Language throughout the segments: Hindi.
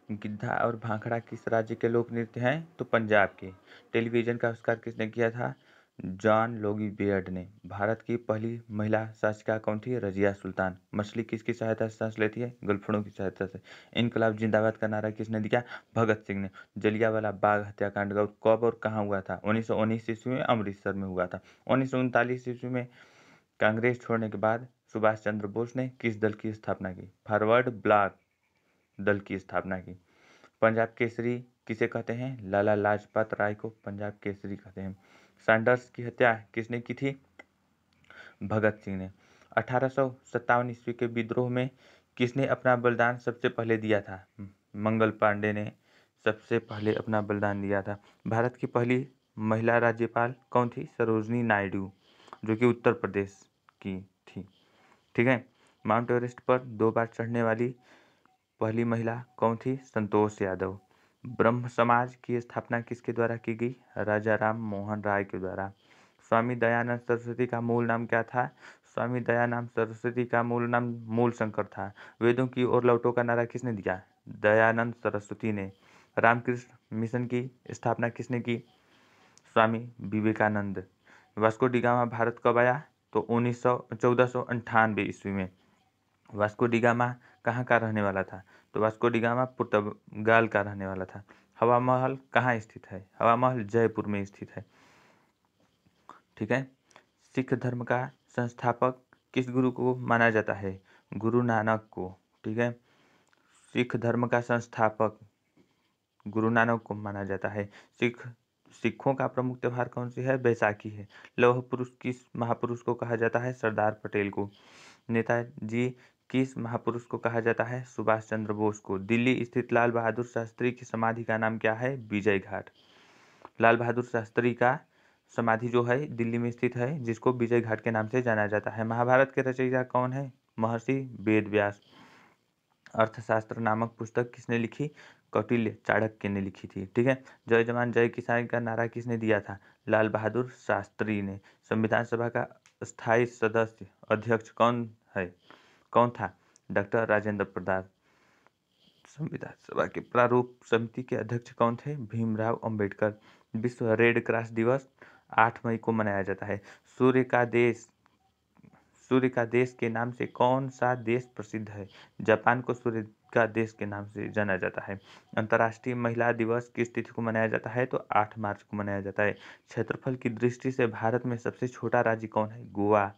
गिद्धा और भांखड़ा किस राज्य के लोक नृत्य हैं? तो पंजाब के। टेलीविजन का आविष्कार किसने किया था? जॉन लोगी बेयर्ड ने। भारत की पहली महिला शासिका कौन थी? रजिया सुल्तान। मछली किसकी सहायता से सांस लेती है? गलफड़ों की सहायता से। इनकलाब जिंदाबाद का नारा किसने दिया? भगत सिंह ने। जलियांवाला बाग हत्याकांड कब और कहाँ हुआ था? 1919 ईस्वी में अमृतसर में हुआ था। 1939 ईस्वी में कांग्रेस छोड़ने के बाद सुभाष चंद्र बोस ने किस दल की स्थापना की? फॉरवर्ड ब्लॉक दल की स्थापना की। पंजाब केसरी किसे कहते हैं? लाला लाजपत राय को पंजाब केसरी कहते हैं। सैंडर्स की हत्या किसने की थी? भगत सिंह ने। 1857 ईस्वी के विद्रोह में किसने अपना बलिदान सबसे पहले दिया था? मंगल पांडे ने सबसे पहले अपना बलिदान दिया था। भारत की पहली महिला राज्यपाल कौन थी? सरोजनी नायडू, जो कि उत्तर प्रदेश की थी। ठीक है। माउंट एवरेस्ट पर 2 बार चढ़ने वाली पहली महिला कौन थी? संतोष यादव। ब्रह्म समाज की स्थापना किसके द्वारा की गई? राजा राम मोहन राय के द्वारा। स्वामी दयानंद सरस्वती का मूल नाम क्या था? स्वामी दयानंद सरस्वती का मूल नाम मूल शंकर था। वेदों की ओर लौटो का नारा किसने दिया? दयानंद सरस्वती ने। रामकृष्ण मिशन की स्थापना किसने की? Swami Vivekananda. Vasco da Gama Bharat कब आया? तो 1498 ईस्वी में। वास्को डी गामा कहाँ का रहने वाला था? तो वास्को डी गामा पुर्तगाल का रहने वाला था। हवा महल कहाँ स्थित है? हवा महल जयपुर में स्थित है। ठीक है। सिख धर्म का संस्थापक किस गुरु को माना जाता है? गुरु नानक को। ठीक है। सिख धर्म का संस्थापक गुरु नानक को माना जाता है। सिखों का प्रमुख त्योहार कौन सी है? बैसाखी है। लौह पुरुष किस महापुरुष को कहा जाता है? सरदार पटेल को। नेताजी किस महापुरुष को कहा जाता है? सुभाष चंद्र बोस को। दिल्ली स्थित लाल बहादुर शास्त्री की समाधि का नाम क्या है? विजय घाट। लाल बहादुर शास्त्री का समाधि जो है दिल्ली में स्थित है, जिसको विजय घाट के नाम से जाना जाता है। महाभारत के रचयिता कौन है? महर्षि वेद व्यास। अर्थशास्त्र नामक पुस्तक किसने लिखी? कौटिल्य चाणक्य ने लिखी थी। ठीक है। जय जवान जय किसान का नारा किसने दिया था? लाल बहादुर शास्त्री ने। संविधान सभा का स्थायी सदस्य अध्यक्ष कौन था? डॉक्टर राजेंद्र प्रसाद। संविधान सभा के प्रारूप समिति के अध्यक्ष कौन थे? भीमराव अंबेडकर। विश्व रेड क्रॉस दिवस 8 मई को मनाया जाता है। सूर्य का देश के नाम से कौन सा देश प्रसिद्ध है? जापान को सूर्य का देश के नाम से जाना जाता है। अंतर्राष्ट्रीय महिला दिवस किस तिथि को मनाया जाता है? तो 8 मार्च को मनाया जाता है। क्षेत्रफल की दृष्टि से भारत में सबसे छोटा राज्य कौन है? गोवा।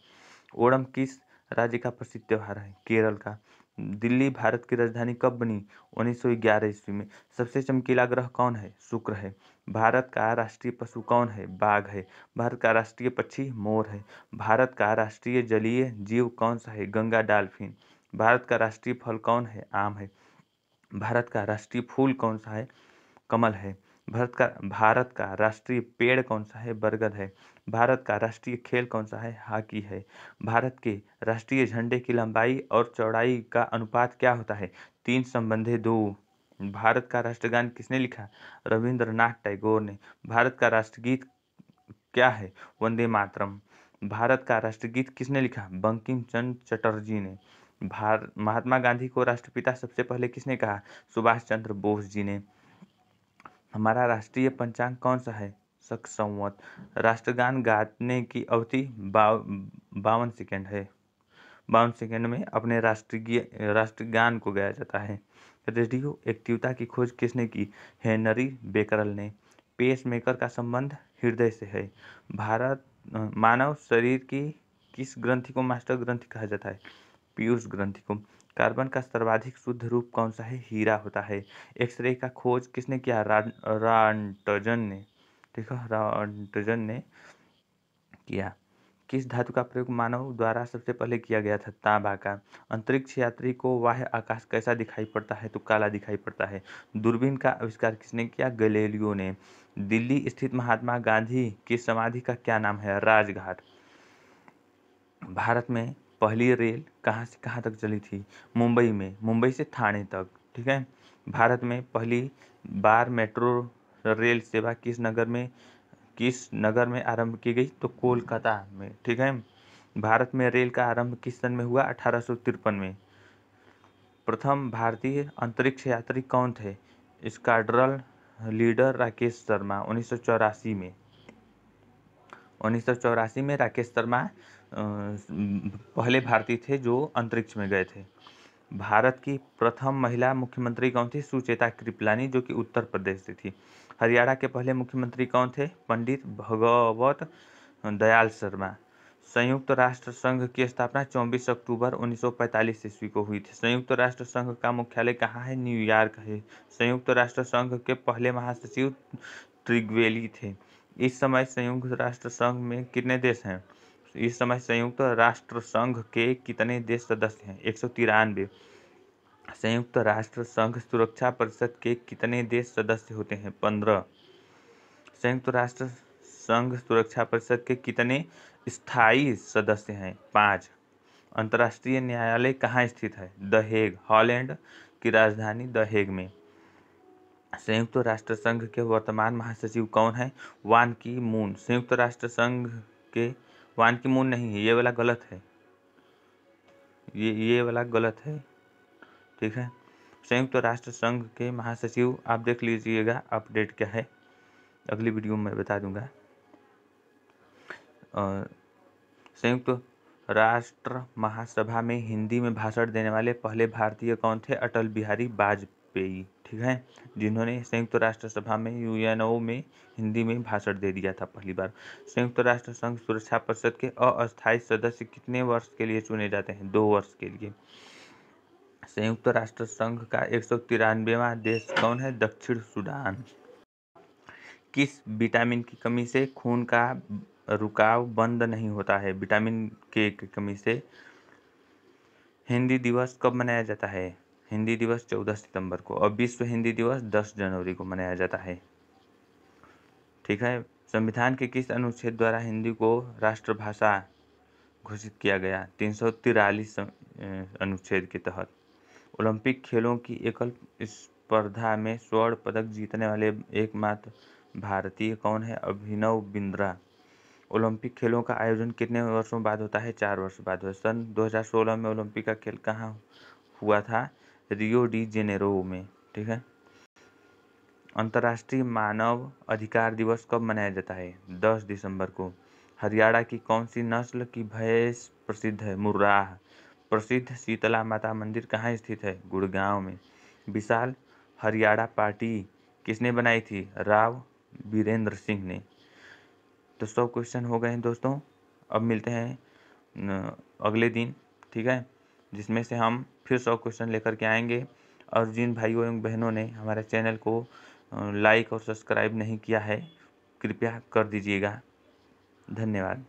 ओणम किस राज्य का प्रसिद्ध त्योहार है? केरल का। दिल्ली भारत की राजधानी कब बनी? 1911 ईस्वी में। सबसे चमकीला ग्रह कौन है? शुक्र है। भारत का राष्ट्रीय पशु कौन है? बाघ है। भारत का राष्ट्रीय पक्षी मोर है। भारत का राष्ट्रीय जलीय जीव कौन सा है? गंगा डॉल्फिन। भारत का राष्ट्रीय फल कौन है? आम है। भारत का राष्ट्रीय फूल कौन सा है? कमल है। भारत का राष्ट्रीय पेड़ कौन सा है? बरगद है। भारत का राष्ट्रीय खेल कौन सा है? हॉकी है। भारत के राष्ट्रीय झंडे की लंबाई और चौड़ाई का अनुपात क्या होता है? 3:2। भारत का राष्ट्रगान किसने लिखा? रविंद्रनाथ टैगोर ने। भारत का राष्ट्रगीत क्या है? वंदे मातरम। भारत का राष्ट्रगीत किसने लिखा? बंकिम चंद्र चटर्जी ने। महात्मा गांधी को राष्ट्रपिता सबसे पहले किसने कहा? सुभाष चंद्र बोस जी ने। हमारा राष्ट्रीय पंचांग कौन सा है? शक संवत। राष्ट्रगान गाने की अवधि 52 सेकेंड है। 52 सेकेंड में अपने राष्ट्रगान को गाया जाता है। रेडियो एक्टिवता की खोज किसने की? हेनरी बेकरल ने। पेस मेकर का संबंध हृदय से है। मानव शरीर की किस ग्रंथि को मास्टर ग्रंथि कहा जाता है? पीयूष ग्रंथि को। कार्बन का सर्वाधिक शुद्ध रूप कौन सा है? हीरा होता है। एक्सरे का खोज किसने किया? रॉन्टजन ने। ठीक है, रॉन्टजन ने किया। किस धातु का प्रयोग मानव द्वारा सबसे पहले किया गया था? तांबा का। अंतरिक्ष यात्री को बाह्य आकाश कैसा दिखाई पड़ता है? तो काला दिखाई पड़ता है। दूरबीन का आविष्कार किसने किया? गैलीलियो ने। दिल्ली स्थित महात्मा गांधी की समाधि का क्या नाम है? राजघाट। भारत में पहली रेल कहाँ से कहाँ तक चली थी? मुंबई में। मुंबई से ठाणे तक। ठीक है। भारत में पहली बार मेट्रो रेल सेवा किस नगर में आरंभ की गई? तो कोलकाता में। ठीक है। भारत में रेल का आरंभ किस सन में हुआ? 1853 में। प्रथम भारतीय अंतरिक्ष यात्री कौन थे? स्क्वाड्रन लीडर राकेश शर्मा 1984 में। 1984 में राकेश शर्मा पहले भारतीय थे जो अंतरिक्ष में गए थे। भारत की प्रथम महिला मुख्यमंत्री कौन थी? सुचेता कृपलानी, जो कि उत्तर प्रदेश से थी। हरियाणा के पहले मुख्यमंत्री कौन थे? पंडित भगवत दयाल शर्मा। संयुक्त राष्ट्र संघ की स्थापना 24 अक्टूबर 1945 ईस्वी को हुई थी। संयुक्त राष्ट्र संघ का मुख्यालय कहाँ है? न्यूयॉर्क है। संयुक्त राष्ट्र संघ के पहले महासचिव त्रिवेली थे। इस समय संयुक्त राष्ट्र संघ में कितने देश हैं? इस समय संयुक्त राष्ट्र संघ के कितने देश सदस्य हैं? 193। संयुक्त राष्ट्र संघ सुरक्षा परिषद के कितने देश सदस्य होते हैं? 15। संयुक्त राष्ट्र संघ सुरक्षा परिषद के कितने स्थायी सदस्य हैं? 5। अंतर्राष्ट्रीय न्यायालय कहाँ स्थित है? The Hague. हॉलैंड की राजधानी द हेग में। संयुक्त राष्ट्र संघ के वर्तमान महासचिव कौन है? वान की मून। संयुक्त राष्ट्र संघ के वान की मून नहीं है, ये वाला गलत है, ये वाला गलत है, ठीक है। संयुक्त राष्ट्र संघ के महासचिव आप देख लीजिएगा अपडेट क्या है, अगली वीडियो में बता दूंगा। संयुक्त राष्ट्र महासभा में हिंदी में भाषण देने वाले पहले भारतीय कौन थे? अटल बिहारी वाजपेयी, ठीक है, जिन्होंने संयुक्त राष्ट्र सभा में यूएनओ में हिंदी में भाषण दे दिया था पहली बार। संयुक्त राष्ट्र संघ सुरक्षा परिषद के अस्थायी सदस्य कितने वर्ष के लिए चुने जाते हैं? 2 वर्ष के लिए। संयुक्त राष्ट्र संघ का 193वां देश कौन है? दक्षिण सूडान। किस विटामिन की कमी से खून का रुकाव बंद नहीं होता है? विटामिन के की कमी से। हिंदी दिवस कब मनाया जाता है? हिंदी दिवस 14 सितंबर को, और विश्व हिंदी दिवस 10 जनवरी को मनाया जाता है, ठीक है। संविधान के किस अनुच्छेद द्वारा हिंदी को राष्ट्रभाषा घोषित किया गया? 343 अनुच्छेद के तहत। ओलंपिक खेलों की एकल स्पर्धा में स्वर्ण पदक जीतने वाले एकमात्र भारतीय कौन है? अभिनव बिंद्रा। ओलंपिक खेलों का आयोजन कितने वर्षों बाद होता है? 4 वर्ष बाद होता है। सन 2016 में ओलंपिक का खेल कहाँ हुआ था? रियो डी जेनेरो में, ठीक है। अंतर्राष्ट्रीय मानव अधिकार दिवस कब मनाया जाता है? 10 दिसंबर को। हरियाणा की कौन सी नस्ल की भैंस प्रसिद्ध है? मुर्राह। प्रसिद्ध शीतला माता मंदिर कहाँ स्थित है? गुड़गांव में। विशाल हरियाणा पार्टी किसने बनाई थी? राव वीरेंद्र सिंह ने। तो 100 क्वेश्चन हो गए हैं दोस्तों। अब मिलते हैं अगले दिन, ठीक है, जिसमें से हम फिर 100 क्वेश्चन लेकर के आएंगे। और जिन भाइयों एवं बहनों ने हमारे चैनल को लाइक और सब्सक्राइब नहीं किया है, कृपया कर दीजिएगा। धन्यवाद।